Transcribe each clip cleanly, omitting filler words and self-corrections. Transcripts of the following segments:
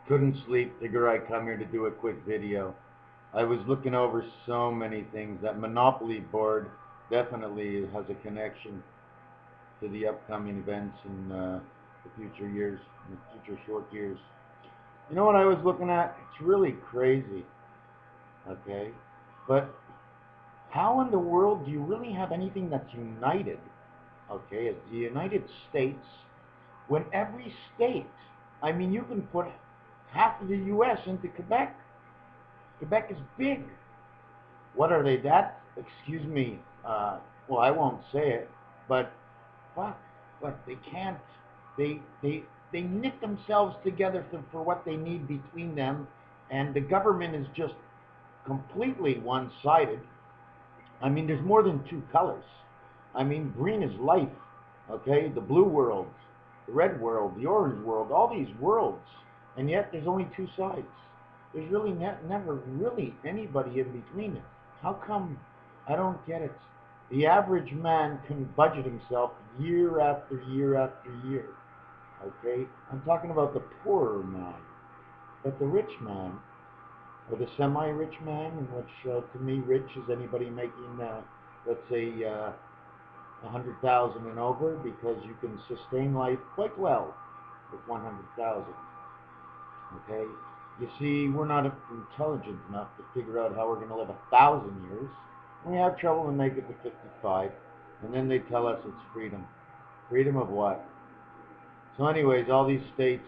Couldn't sleep. Figure I'd come here to do a quick video. I was looking over so many things. That Monopoly board definitely has a connection to the upcoming events in the future years, in the future short years. You know what I was looking at? It's really crazy, okay? But how in the world do you really have anything that's united, okay, as the United States, when every state, I mean, you can put half of the U.S. into Quebec. Quebec is big. What are they? That? Excuse me. Well, I won't say it, but fuck. But they can't. They knit themselves together for what they need between them, and the government is just completely one-sided. I mean, there's more than two colors. I mean, green is life. Okay, the blue world, the red world, the orange world, all these worlds, and yet there's only two sides. There's really never really anybody in between it. How come? I don't get it. The average man can budget himself year after year after year. Okay, I'm talking about the poorer man, but the rich man, or the semi-rich man, in which to me rich is anybody making, let's say, 100,000 and over, because you can sustain life quite well with 100,000. Okay, you see, we're not intelligent enough to figure out how we're going to live 1,000 years. We have trouble and make it to 55, and then they tell us it's freedom. Freedom of what? So, anyways, all these states,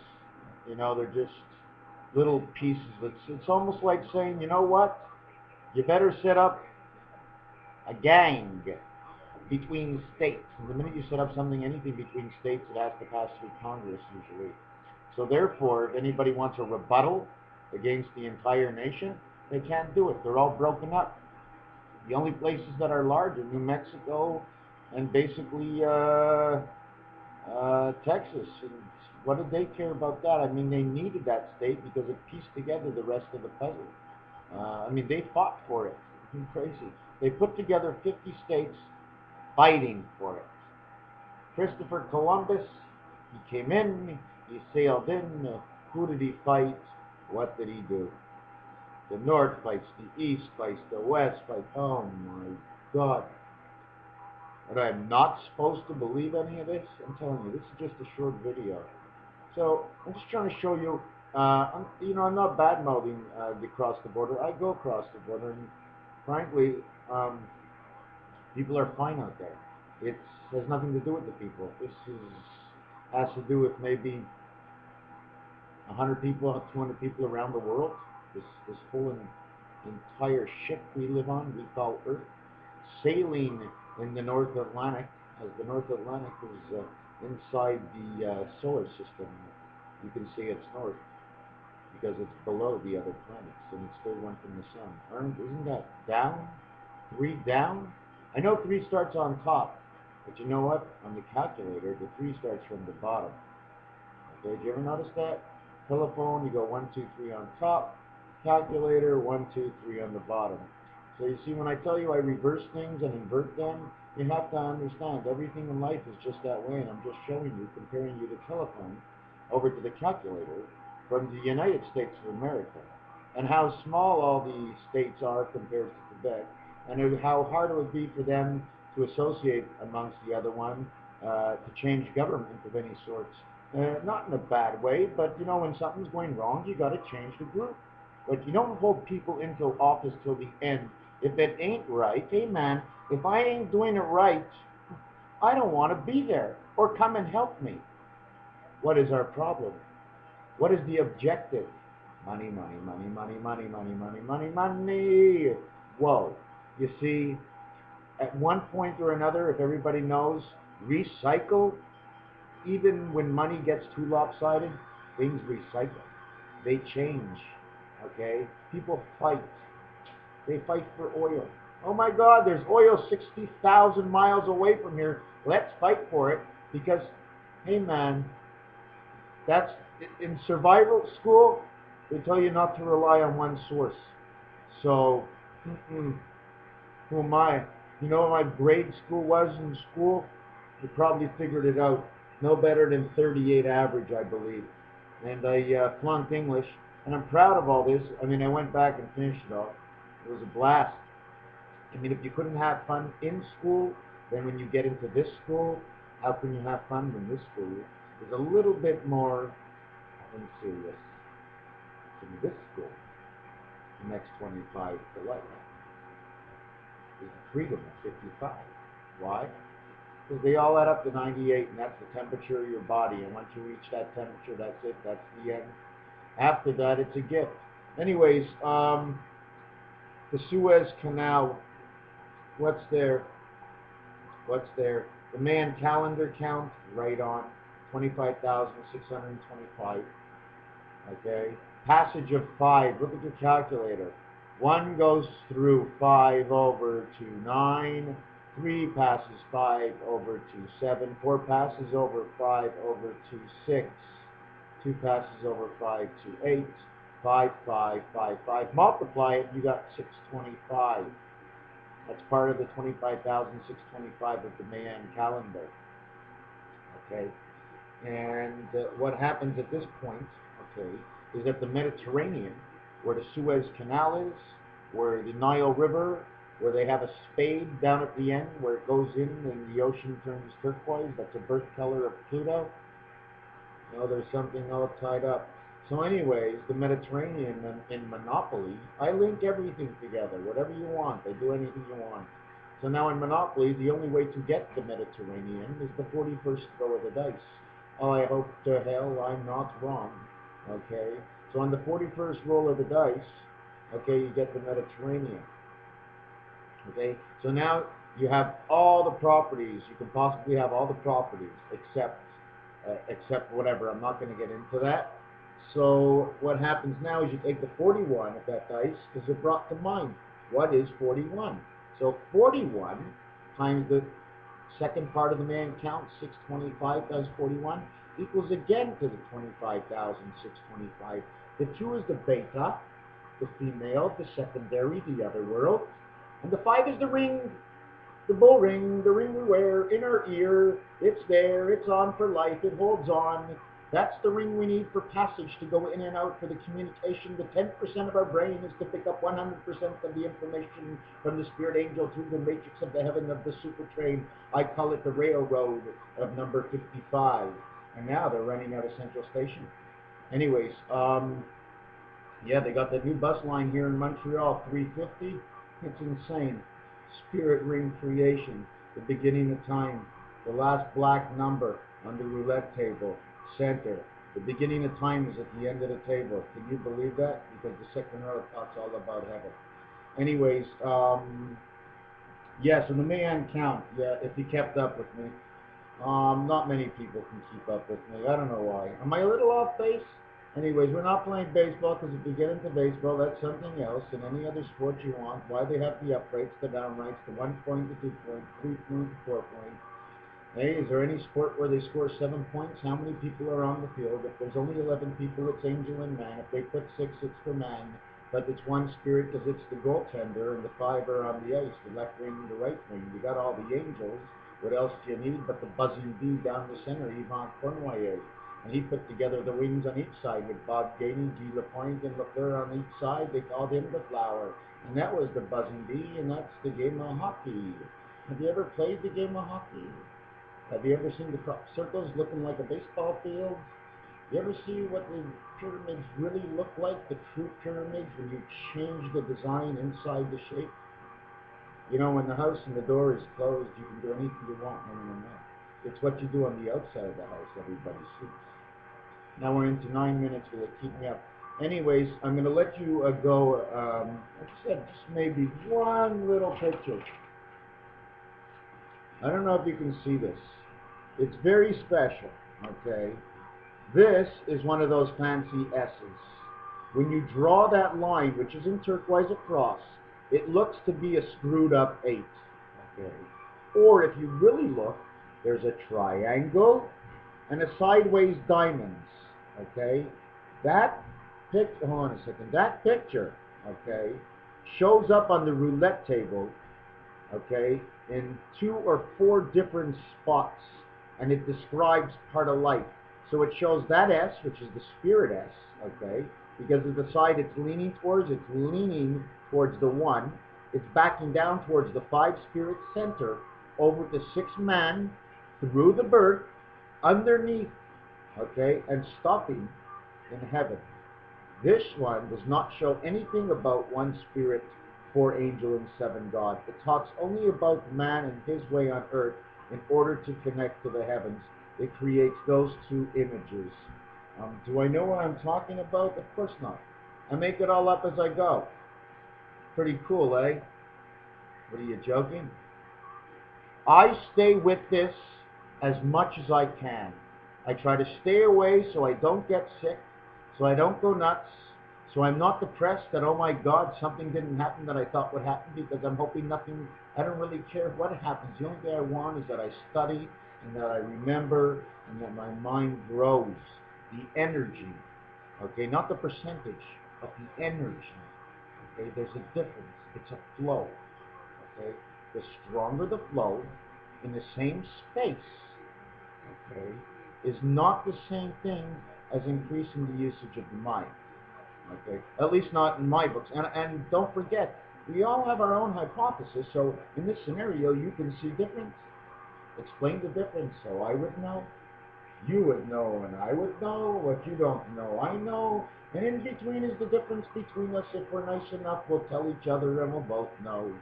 they're just little pieces. It's almost like saying, you know what? You better set up a gang between states. And the minute you set up something, anything between states, it has to pass through Congress usually. So therefore, if anybody wants a rebuttal against the entire nation, they can't do it. They're all broken up. The only places that are large are New Mexico and basically Texas. And what did they care about that? I mean, they needed that state because it pieced together the rest of the puzzle. I mean, they fought for it. It's crazy. They put together 50 states fighting for it. Christopher Columbus, he came in, he sailed in. Who did he fight? What did he do? The North fights the East, fights the West, fights. Oh my God. And I'm not supposed to believe any of this? I'm telling you, this is just a short video. So I'm just trying to show you, I'm not bad mouthing across the border. I go across the border, and frankly, people are fine out there. It has nothing to do with the people. Has to do with maybe 100 people, 200 people around the world. This whole entire ship we live on, we call Earth, sailing in the North Atlantic, as the North Atlantic is inside the solar system. You can see it's north because it's below the other planets, and it's still one from the sun. Isn't that down? 3 down? I know 3 starts on top, but you know what? On the calculator, the 3 starts from the bottom. Okay, did you ever notice that? Telephone, you go 1, 2, 3 on top. Calculator, 1, 2, 3 on the bottom. So you see, when I tell you I reverse things and invert them, you have to understand everything in life is just that way, and I'm just showing you, comparing you the telephone over to the calculator from the United States of America, and how small all the states are compared to Quebec, and how hard it would be for them to associate amongst the other one, to change government of any sorts. Not in a bad way, but when something's going wrong, you got to change the group. But you don't hold people into office till the end. If it ain't right, hey man, if I ain't doing it right, I don't want to be there. Or come and help me. What is our problem? What is the objective? Money, money, money, money, money, money, money, money, money. Whoa. You see, at one point or another, if everybody knows, recycle, even when money gets too lopsided, things recycle. They change. Okay? People fight. They fight for oil. Oh my God, there's oil 60,000 miles away from here. Let's fight for it because, hey man, that's in survival school. They tell you not to rely on one source. So, who am I? You know what my grade school was in school? You probably figured it out. No better than 38 average, I believe. and I flunked English, and I'm proud of all this. I mean, I went back and finished it all. It was a blast. I mean, if you couldn't have fun in school, then when you get into this school, how can you have fun when this school is a little bit more unserious than this school? The next 25 to life is the freedom of 55. Why? Because they all add up to 98, and that's the temperature of your body. And once you reach that temperature, that's it. That's the end. After that, it's a gift. Anyways, the Suez Canal. What's there? What's there? The Mayan calendar count, right on, 25,625. Okay. Passage of 5. Look at your calculator. 1 goes through 5 over to 9. 3 passes 5 over to 7. 4 passes over 5 over to 6. 2 passes over 5 to 8. 5, 5, 5, 5. Multiply it, you got 625. That's part of the 25,625 of the Mayan calendar. Okay, and what happens at this point, okay, is that the Mediterranean, where the Suez Canal is, where the Nile River, where they have a spade down at the end, where it goes in and the ocean turns turquoise. That's the birth color of Pluto. You know, there's something all tied up. So anyways, the Mediterranean in Monopoly, I link everything together, whatever you want. I do anything you want. So now in Monopoly, the only way to get the Mediterranean is the 41st throw of the dice. Oh, I hope to hell I'm not wrong. Okay? So on the 41st roll of the dice, okay, you get the Mediterranean. Okay? So now you have all the properties. You can possibly have all the properties except whatever. I'm not going to get into that. So what happens now is you take the 41 of that dice, because it brought to mind, what is 41? So 41 times the second part of the man count, 625 times 41, equals again to the 25,625. The 2 is the beta, the female, the secondary, the other world. And the 5 is the ring, the bull ring, the ring we wear in our ear. It's there, it's on for life, it holds on. That's the ring we need for passage to go in and out for the communication. The 10% of our brain is to pick up 100% of the information from the spirit angel through the matrix of the heaven of the super train. I call it the railroad of number 55. And now they're running out of Central Station. Anyways, yeah, they got the new bus line here in Montreal, 350. It's insane. Spirit ring creation, the beginning of time, the last black number on the roulette table. Center. The beginning of time is at the end of the table. Can you believe that? Because the second row talks all about heaven. Anyways, yeah, so the Mayan count, yeah, if you kept up with me, not many people can keep up with me. I don't know why. Am I a little off base? Anyways, we're not playing baseball, because if you get into baseball, that's something else. And any other sport you want, why they have the uprights, the downrights, the 1 point, the 2 point, 3 point, 4 point. Hey, is there any sport where they score 7 points? How many people are on the field? If there's only 11 people, it's angel and man. If they put 6, it's for man. But it's one spirit, because it's the goaltender, and the 5 are on the ice, the left wing, the right wing. You got all the angels. What else do you need but the buzzing bee down the center, Yvon Cornwallis? And he put together the wings on each side with Bob Gainey, Guy Lapointe, and Lafleur on each side. They called him the Flower. And that was the buzzing bee, and that's the game of hockey. Have you ever played the game of hockey? Have you ever seen the crop circles looking like a baseball field? You ever see what the pyramids really look like, the true pyramids, when you change the design inside the shape? You know, when the house and the door is closed, you can do anything you want. No. It's what you do on the outside of the house everybody sees. Now we're into 9 minutes. Will it keep me up? Anyways, I'm going to let you go. Like I said, just maybe one little picture. I don't know if you can see this. It's very special, okay? This is one of those fancy S's. When you draw that line, which is in turquoise across, it looks to be a screwed up 8, okay? Or if you really look, there's a triangle and a sideways diamonds, okay? That picture, hold on a second, that picture, okay, shows up on the roulette table, okay, in 2 or 4 different spots. And it describes part of life. So it shows that S, which is the spirit S, okay, because of the side it's leaning towards the 1. It's backing down towards the 5 spirit center over the 6 man through the birth underneath, okay, and stopping in heaven. This one does not show anything about 1 spirit, 4 angel, and 7 God. It talks only about man and his way on earth in order to connect to the heavens. It creates those 2 images. Do I know what I'm talking about? Of course not. I make it all up as I go. Pretty cool, eh? What are you, joking? I stay with this as much as I can. I try to stay away so I don't get sick, so I don't go nuts, so I'm not depressed that, oh my God, something didn't happen that I thought would happen, because I'm hoping nothing, I don't really care what happens. The only thing I want is that I study and that I remember and that my mind grows. The energy, okay, not the percentage, but the energy, okay, there's a difference. It's a flow, okay. The stronger the flow in the same space, okay, is not the same thing as increasing the usage of the mind, okay? At least not in my books. And don't forget, we all have our own hypothesis, so in this scenario, you can see difference. Explain the difference so I would know, you would know, and I would know. What you don't know, I know. And in between is the difference between us. If we're nice enough, we'll tell each other and we'll both know.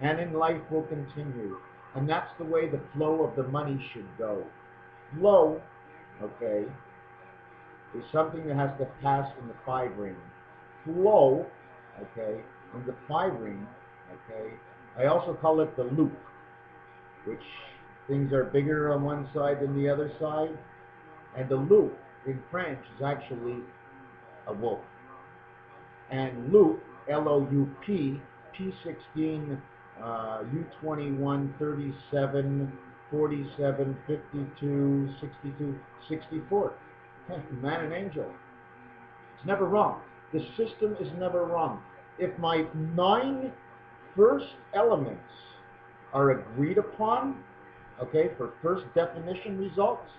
And in life, we'll continue. And that's the way the flow of the money should go. Flow, okay, is something that has to pass in the 5 ring. Flow, okay, in the 5 ring, okay, I also call it the loop, which things are bigger on one side than the other side. And the loop in French is actually a wolf. And loop, L-O-U-P, P16, U21, 37, 47, 52, 62, 64. Man and angel. It's never wrong. The system is never wrong. If my 9 first elements are agreed upon, okay, for first definition results,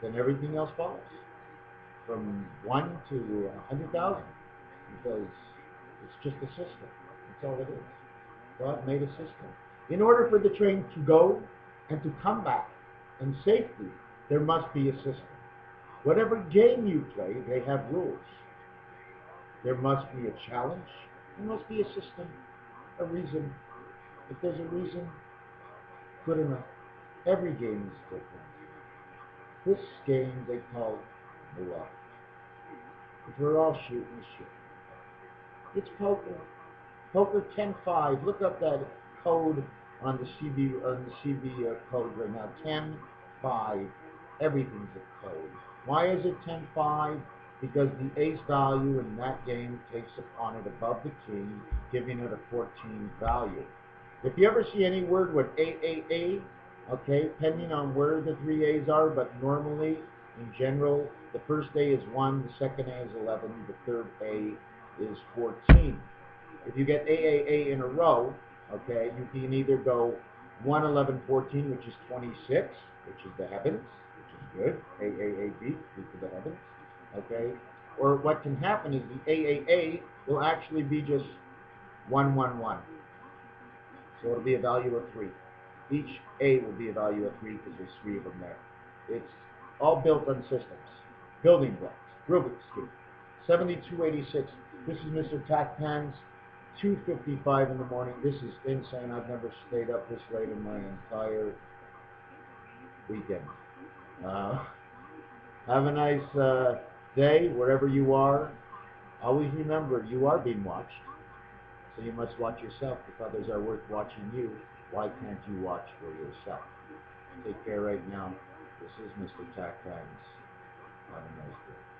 then everything else follows. From 1 to 100,000, because it's just a system. That's all it is. God made a system. In order for the train to go and to come back in safety, there must be a system. Whatever game you play, they have rules. There must be a challenge. There must be a system, a reason. If there's a reason, good enough. Every game is different. This game they call bluff. If we're all shooting shit. It's poker. Poker 10-5. Look up that code on the CB code right now. 10-5. Everything's a code. Why is it 10-5? Because the ace value in that game takes upon it above the king, giving it a 14 value. If you ever see any word with AAA, okay, depending on where the 3 A's are, but normally, in general, the first A is 1, the second A is 11, the third A is 14. If you get AAA in a row, okay, you can either go 1, 11, 14, which is 26, which is the heavens, which is good, AAAB, due to the heavens, okay, or what can happen is the AAA will actually be just 1, 1, 1. So it'll be a value of 3. Each A will be a value of 3 because there's 3 of them there. It's all built on systems, building blocks, Rubik's Cube. 7286. This is MrTacpans's 2:55 in the morning. This is insane. I've never stayed up this late in my entire weekend. Have a nice day wherever you are. Always remember, you are being watched. So you must watch yourself. If others are worth watching you, why can't you watch for yourself? Take care right now. This is MrTacpans's. Have a nice day.